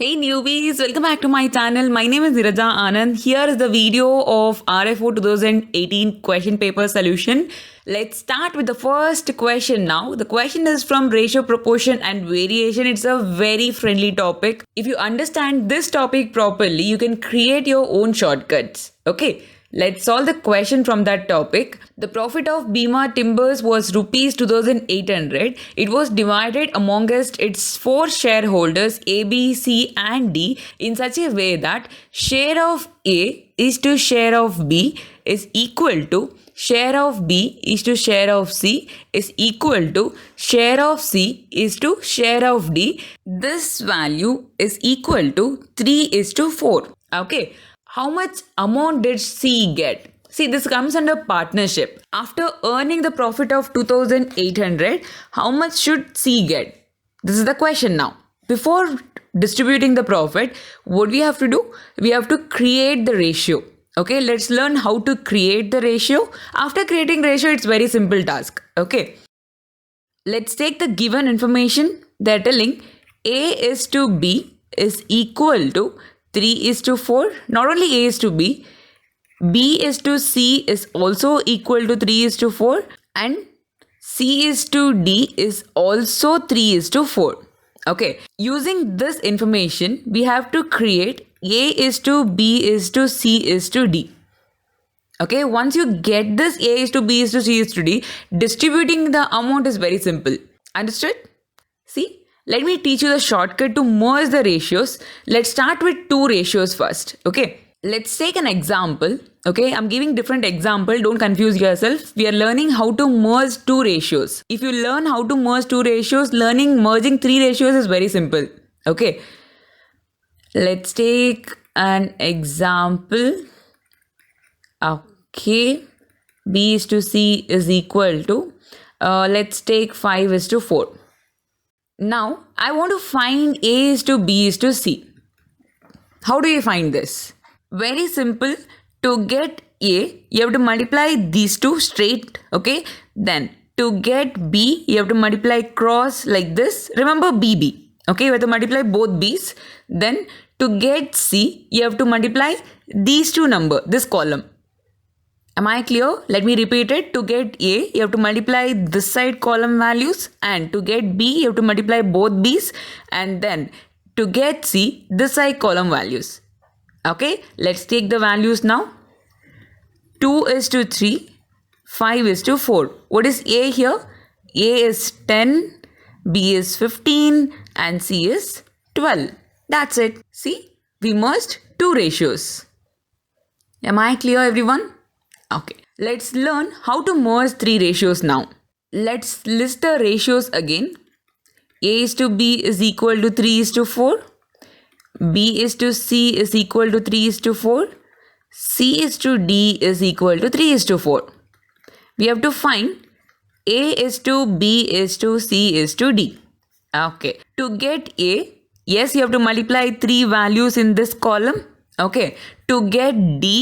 Hey newbies, welcome back to my channel. My name is Niraja Anand. Here is the video of RFO 2018 question paper solution. Let's start with the first question now. The question is from ratio, proportion and variation. It's a very friendly topic. If you understand this topic properly, you can create your own shortcuts. Okay. Let's solve the question from that topic. The profit of Bima Timbers was rupees 2,800. It was divided amongst its four shareholders A, B, C and D in such a way that share of A is to share of B is equal to share of B is to share of C is equal to share of C is to share of D. This value is equal to 3:4. Okay. How much amount did C get? See, this comes under partnership. After earning the profit of 2,800, how much should C get? This is the question now. Before distributing the profit, what we have to do? We have to create the ratio. Okay, let's learn how to create the ratio. After creating ratio, it's very simple task. Okay, let's take the given information. They're telling A is to B is equal to 3:4. Not only A is to B, B is to C is also equal to 3:4 and C is to D is also 3:4. Okay, using this information, we have to create A is to B is to C is to D. Okay, once you get this A is to B is to C is to D, distributing the amount is very simple. Understood? See? Let me teach you the shortcut to merge the ratios. Let's start with two ratios first. Okay. Let's take an example. Okay. I'm giving different example. Don't confuse yourself. We are learning how to merge two ratios. If you learn how to merge two ratios, merging three ratios is very simple. Okay. Let's take an example. Okay. B is to C is equal to, let's take 5:4. Now, I want to find A is to B is to C. How do you find this? Very simple. To get A, you have to multiply these two straight. Okay. Then, to get B, you have to multiply cross like this. Remember BB. Okay. You have to multiply both B's. Then, to get C, you have to multiply these two numbers, this column. Am I clear? Let me repeat it. To get A, you have to multiply this side column values, and to get B, you have to multiply both B's, and then to get C, this side column values. Okay, let's take the values now. 2:3, 5:4. What is A here? A is 10, B is 15, and C is 12. That's it. See, we merged two ratios. Am I clear, everyone? Okay, let's learn how to merge three ratios now. Let's list the ratios again. A is to B is equal to 3:4. B is to C is equal to 3:4. C is to D is equal to 3:4. We have to find A is to B is to C is to D. Okay, to get A, yes, you have to multiply three values in this column. Okay, to get D,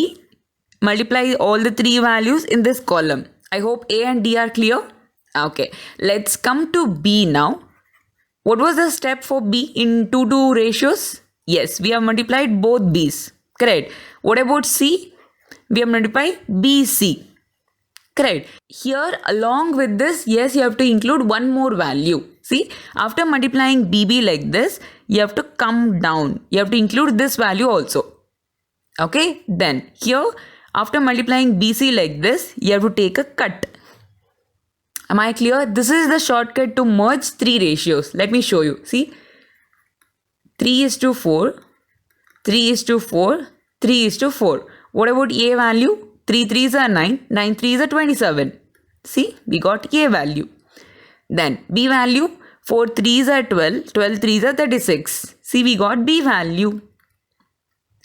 multiply all the three values in this column. I hope A and D are clear. Okay, let's come to B now. What was the step for B in two ratios? Yes, we have multiplied both B's. Correct. What about C? We have multiplied BC. Correct. Here, along with this, yes, you have to include one more value. See, after multiplying BB like this, you have to come down. You have to include this value also. Okay, then here, after multiplying BC like this, you have to take a cut. Am I clear? This is the shortcut to merge three ratios. Let me show you. See, 3:4, 3:4, 3:4. What about A value? 3 3s are 9, 9 3s are 27. See, we got A value. Then B value, 4 3s are 12, 12 3s are 36. See, we got B value.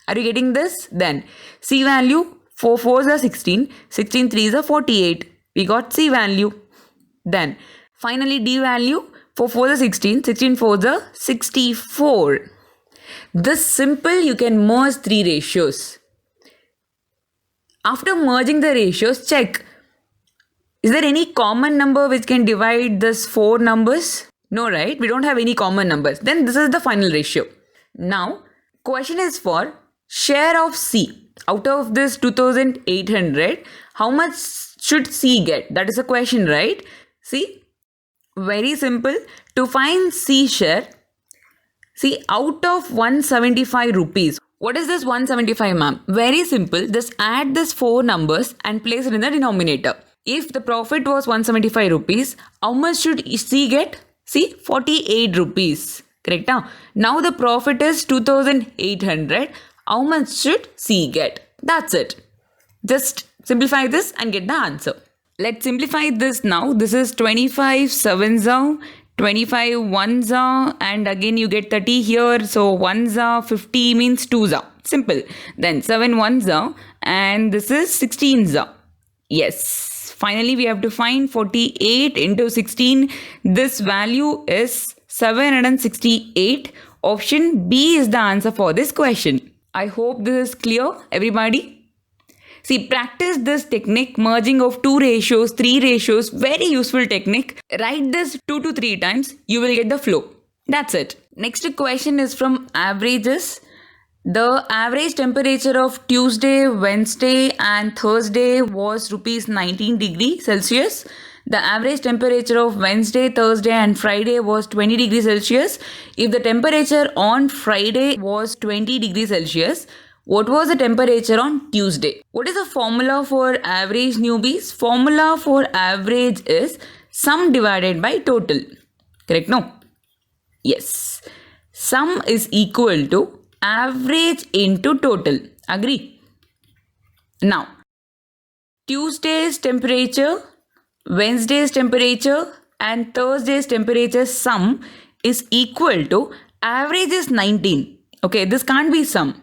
Are you getting this? Then C value, 4 4s are 16, 16 3s are 48. We got C value. Then finally D value, 4 4s are 16, 16 4s are 64. This simple, you can merge three ratios. After merging the ratios, check. Is there any common number which can divide this four numbers? No, right? We don't have any common numbers. Then this is the final ratio. Now, question is for share of C. Out of this 2800, how much should C get? That is a question, right? See, very simple. To find C share, see, out of 175 rupees, what is this 175, ma'am? Very simple. Just add these four numbers and place it in the denominator. If the profit was 175 rupees, how much should C get? See, 48 rupees. Correct? Now the profit is 2800. How much should C get? That's it. Just simplify this and get the answer. Let's simplify this now. This is 25 sevens are, 25 ones are, and again you get 30 here. So ones are, 50 means twos are. Simple. Then 7 ones are, and this is 16s are. Yes. Finally, we have to find 48 into 16. This value is 768. Option B is the answer for this question. I hope this is clear, everybody. See, practice this technique, merging of 2 ratios, 3 ratios, very useful technique. Write this 2 to 3 times, you will get the flow. That's it. Next question is from averages. The average temperature of Tuesday, Wednesday and Thursday was rupees 19 degrees Celsius. The average temperature of Wednesday, Thursday and Friday was 20 degrees Celsius. If the temperature on Friday was 20 degrees Celsius, what was the temperature on Tuesday? What is the formula for average, newbies? Formula for average is sum divided by total. Correct? No? Yes. Sum is equal to average into total. Agree? Now, Tuesday's temperature, Wednesday's temperature and Thursday's temperature sum is equal to average is 19. Okay, this can't be sum.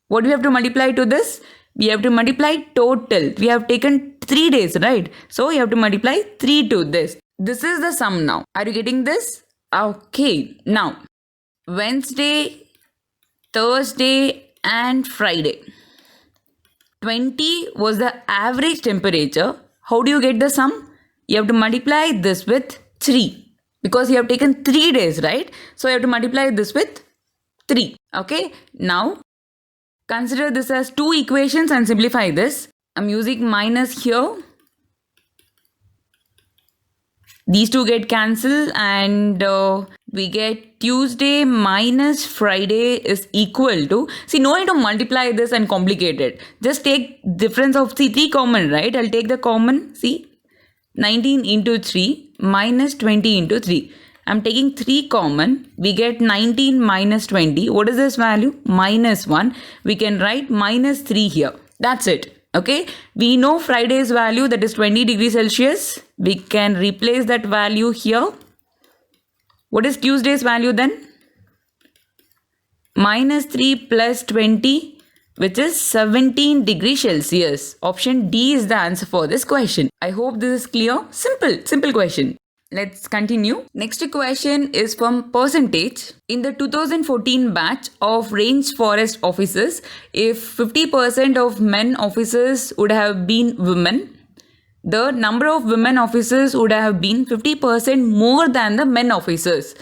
What do we have to multiply to this? We have to multiply total. We have taken 3 days, right? So you have to multiply 3 to this. This is the sum now. Are you getting this? Okay. Now, Wednesday, Thursday and Friday. 20 was the average temperature. How do you get the sum? You have to multiply this with 3. Because you have taken 3 days, right? So you have to multiply this with 3. Okay. Now, consider this as 2 equations and simplify this. I'm using minus here. These two get cancelled and we get Tuesday minus Friday is equal to, see, no need to multiply this and complicate it. Just take difference of, see, 3 common, right? I'll take the common, see, 19 into 3 minus 20 into 3. I'm taking 3 common. We get 19 minus 20. What is this value? Minus 1. We can write minus 3 here. That's it. Okay. We know Friday's value, that is 20 degrees Celsius. We can replace that value here. What is Tuesday's value then? Minus 3 plus 20, which is 17 degrees Celsius. Option D is the answer for this question. I hope this is clear. Simple question. Let's continue. Next question is from percentage. In the 2014 batch of range forest officers, if 50% of men officers would have been women, the number of women officers would have been 50% more than the men officers.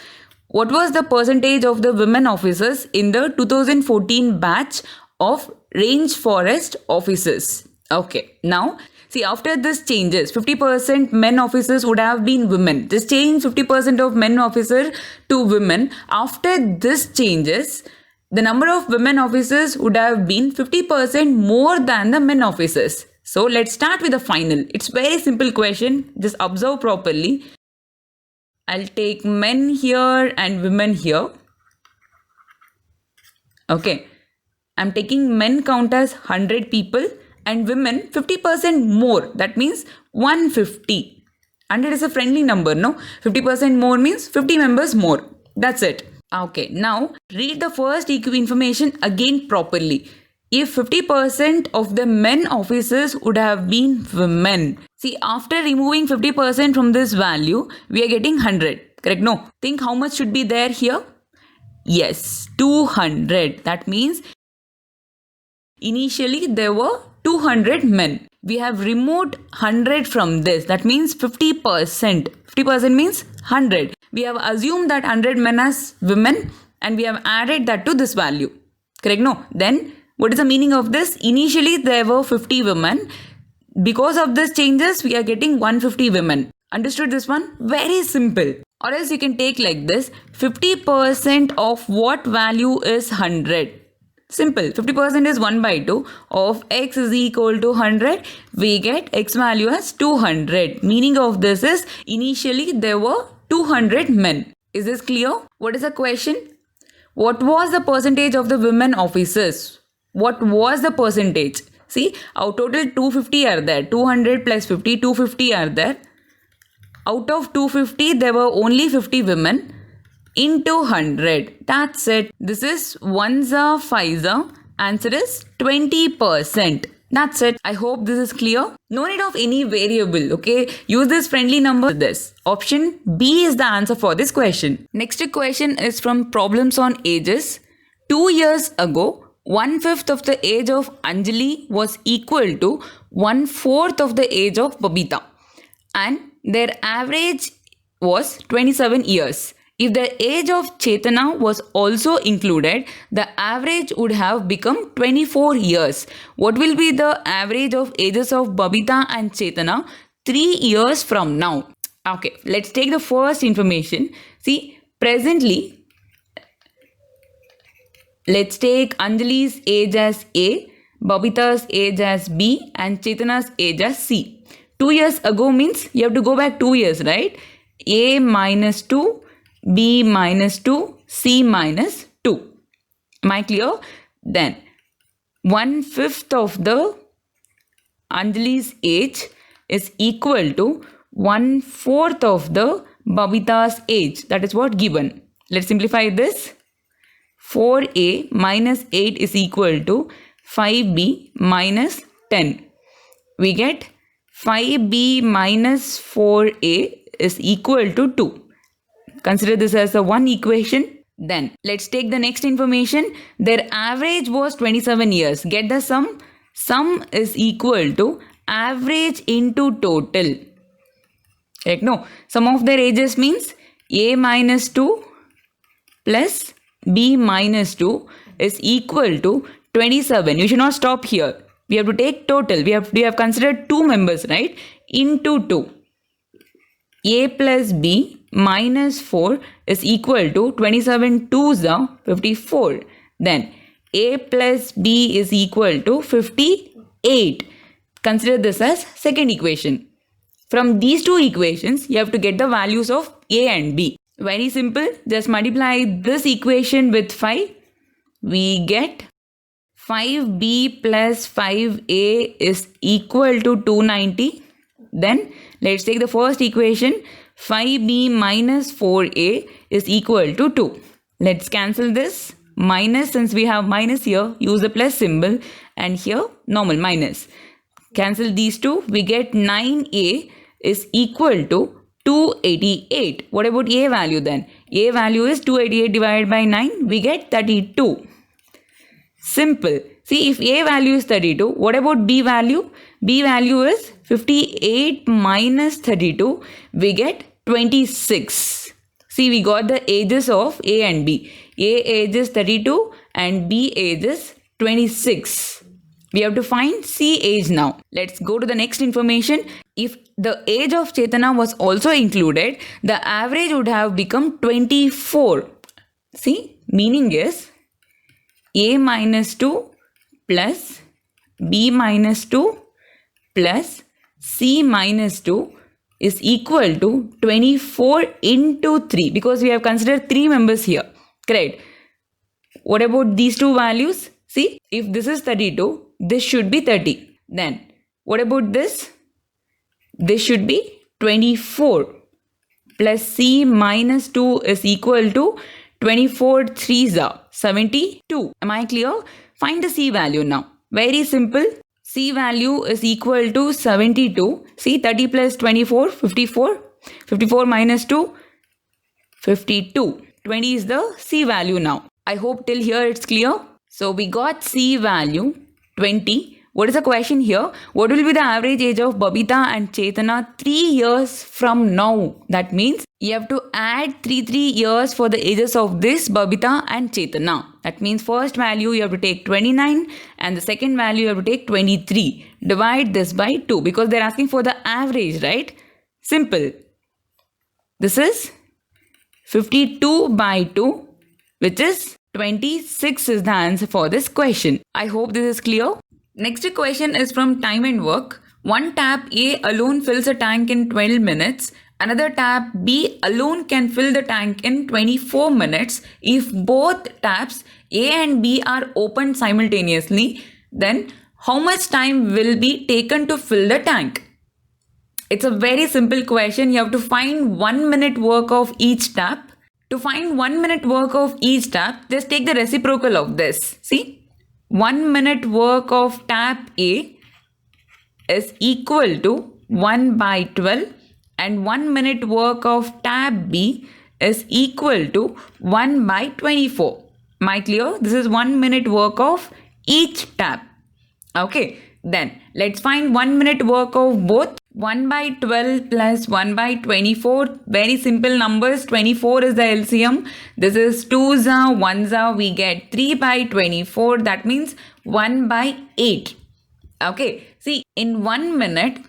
What was the percentage of the women officers in the 2014 batch of range forest officers? Okay, now see, after this changes, 50% men officers would have been women. This change 50% of men officer to women. After this changes, the number of women officers would have been 50% more than the men officers. So let's start with the final. It's very simple question. Just observe properly. I'll take men here and women here. Okay. I'm taking men count as 100 people and women 50% more. That means 150. 100 is a friendly number, no? 50% more means 50 members more. That's it. Okay. Now read the first information again properly. If 50% of the men officers would have been women. See, after removing 50% from this value, we are getting 100. Correct? No. Think how much should be there here? Yes, 200. That means initially there were 200 men. We have removed 100 from this. That means 50%. 50% means 100. We have assumed that 100 men as women. and we have added that to this value. Correct? No. Then what is the meaning of this? Initially there were 50 women. Because of this changes, we are getting 150 women. Understood this one? Very simple. Or else you can take like this. 50% of what value is 100? Simple. 50% is 1 by 2 of x is equal to 100. We get x value as 200. Meaning of this is initially there were 200 men. Is this clear? What is the question? What was the percentage of the women officers? What was the percentage? See, our total 250 are there. 200 plus 50, 250 are there. Out of 250, there were only 50 women. Into 100. That's it. This is 1za 5za. Answer is 20%. That's it. I hope this is clear. No need of any variable. Okay. Use this friendly number. This option B is the answer for this question. Next question is from problems on ages. 2 years ago, 1/5 of the age of Anjali was equal to 1/4 of the age of Babita, and their average was 27 years. If the age of Chetana was also included, the average would have become 24 years. What will be the average of ages of Babita and Chetana 3 years from now? Okay, let's take the first information. See, presently, let's take Anjali's age as A, Babita's age as B, and Chetana's age as C. 2 years ago means you have to go back 2 years, right? A minus 2, B minus 2, C minus 2. Am I clear? Then 1/5 of the Anjali's age is equal to 1/4 of the Babita's age. That is what given. Let's simplify this. 4A minus 8 is equal to 5B minus 10. We get 5B minus 4A is equal to 2. Consider this as a one equation. Then let's take the next information. Their average was 27 years. Get the sum. Sum is equal to average into total. Like no. Sum of their ages means A minus 2 plus B minus 2 is equal to 27. You should not stop here. We have to take total. We have considered 2 members, right? Into 2. A plus B minus 4 is equal to 27 2s are 54. Then A plus B is equal to 58. Consider this as second equation. From these two equations, you have to get the values of A and B. Very simple. Just multiply this equation with 5. We get 5B plus 5A is equal to 290. Then let's take the first equation. 5B minus 4A is equal to 2. Let's cancel this. Minus, since we have minus here, use the plus symbol, and here normal minus. Cancel these two. We get 9A is equal to 288. What about A value then? A value is 288 divided by 9. We get 32. Simple. See, if A value is 32, what about B value? B value is 58 minus 32. We get 26. See, we got the ages of A and B. A age is 32 and B age is 26. We have to find C age now. Let's go to the next information. If the age of Chetana was also included, the average would have become 24. See, meaning is A minus 2 plus B minus 2 plus C minus 2 is equal to 24 into 3, because we have considered 3 members here. Correct. What about these two values? See, if this is 32, this should be 30. Then what about this? This should be 24 plus C minus 2 is equal to 24 3s are 72. Am I clear? Find the C value now. Very simple. C value is equal to 72. See, 30 plus 24, 54. 54 minus 2, 52. 20 is the C value now. I hope till here it's clear. So we got C value 20. What is the question here? What will be the average age of Babita and Chetana 3 years from now? That means You have to add 3 years for the ages of this Babita and Chetana. That means first value you have to take 29 and the second value you have to take 23. Divide this by 2 because they're asking for the average, right? Simple. This is 52 by 2, which is 26 is the answer for this question. I hope this is clear. Next question is from Time and Work. One tap A alone fills a tank in 12 minutes. Another tap B alone can fill the tank in 24 minutes. If both taps A and B are opened simultaneously, then how much time will be taken to fill the tank? It's a very simple question. You have to find 1 minute work of each tap. To find 1 minute work of each tap, just take the reciprocal of this. See, 1 minute work of tap A is equal to 1 by 12 and 1 minute work of tap B is equal to 1 by 24. Am I clear? This is 1 minute work of each tap. Okay, then let's find 1 minute work of both. 1 by 12 plus 1 by 24. Very simple numbers. 24 is the LCM. This is 2s are 1s are. We get 3 by 24. That means 1 by 8. Okay, see, in 1 minute,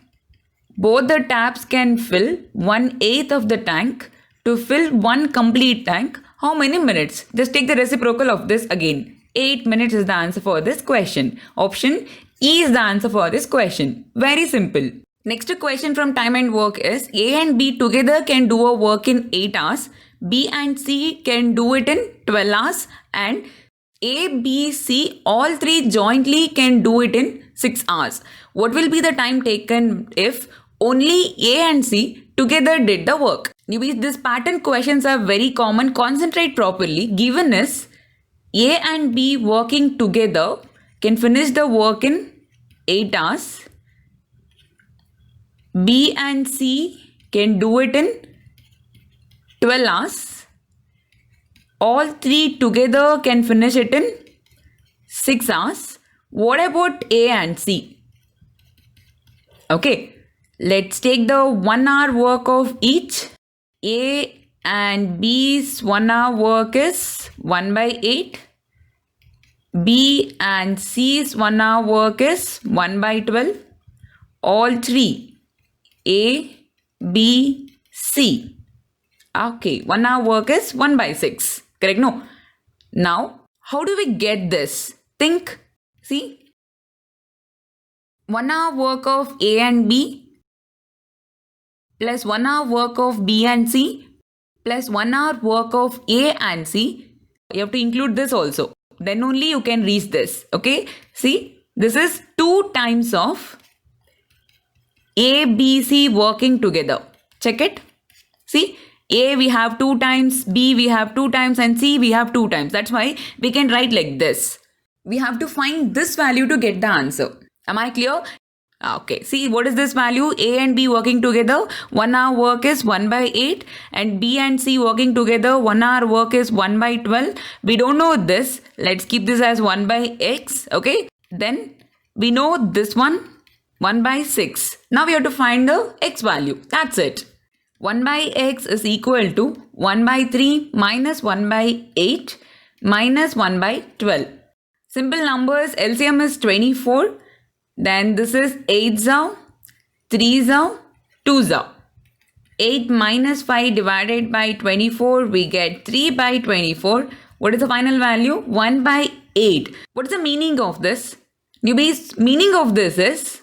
both the taps can fill 1/8 of the tank. To fill one complete tank, how many minutes? Just take the reciprocal of this again. 8 minutes is the answer for this question. Option E is the answer for this question. Very simple. Next question from Time and Work is A and B together can do a work in 8 hours. B and C can do it in 12 hours. And A, B, C, all three jointly can do it in 6 hours. What will be the time taken if only A and C together did the work? Newbies, these pattern questions are very common. Concentrate properly. Given is A and B working together can finish the work in 8 hours. B and C can do it in 12 hours. All three together can finish it in 6 hours. What about A and C? Okay, let's take the 1 hour work of each. A and B's 1 hour work is 1 by 8. B and C's 1 hour work is 1 by 12. All three, A, B, C. Okay, 1 hour work is 1 by 6. Correct? No. Now, how do we get this? Think. See. 1 hour work of A and B plus 1 hour work of B and C plus 1 hour work of A and C. You have to include this also. Then only you can reach this. Okay. See, this is 2 times of A, B, C working together. Check it. See, A we have 2 times, B we have 2 times and C we have 2 times. That's why we can write like this. We have to find this value to get the answer. Am I clear? Okay, see what is this value? A and B working together, 1 hour work is 1 by 8 and B and C working together, 1 hour work is 1 by 12. We don't know this. Let's keep this as 1 by X. Okay, then we know this one, 1 by 6. Now we have to find the X value. That's it. 1 by X is equal to 1 by 3 minus 1 by 8 minus 1 by 12. Simple numbers, LCM is 24. Then this is 8 are, 3 are, 2 are. 8 minus 5 divided by 24, we get 3 by 24. What is the final value? 1 by 8. What is the meaning of this? Newbies, meaning of this is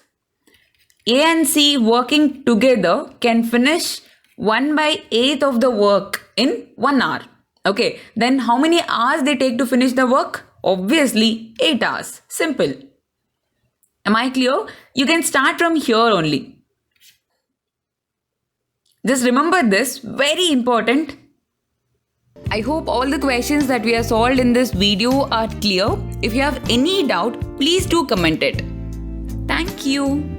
A and C working together can finish 1 by 8 of the work in 1 hour. Okay, then how many hours they take to finish the work? Obviously 8 hours. Simple. Am I clear? You can start from here only. Just remember this, very important. I hope all the questions that we have solved in this video are clear. If you have any doubt, please do comment it. Thank you.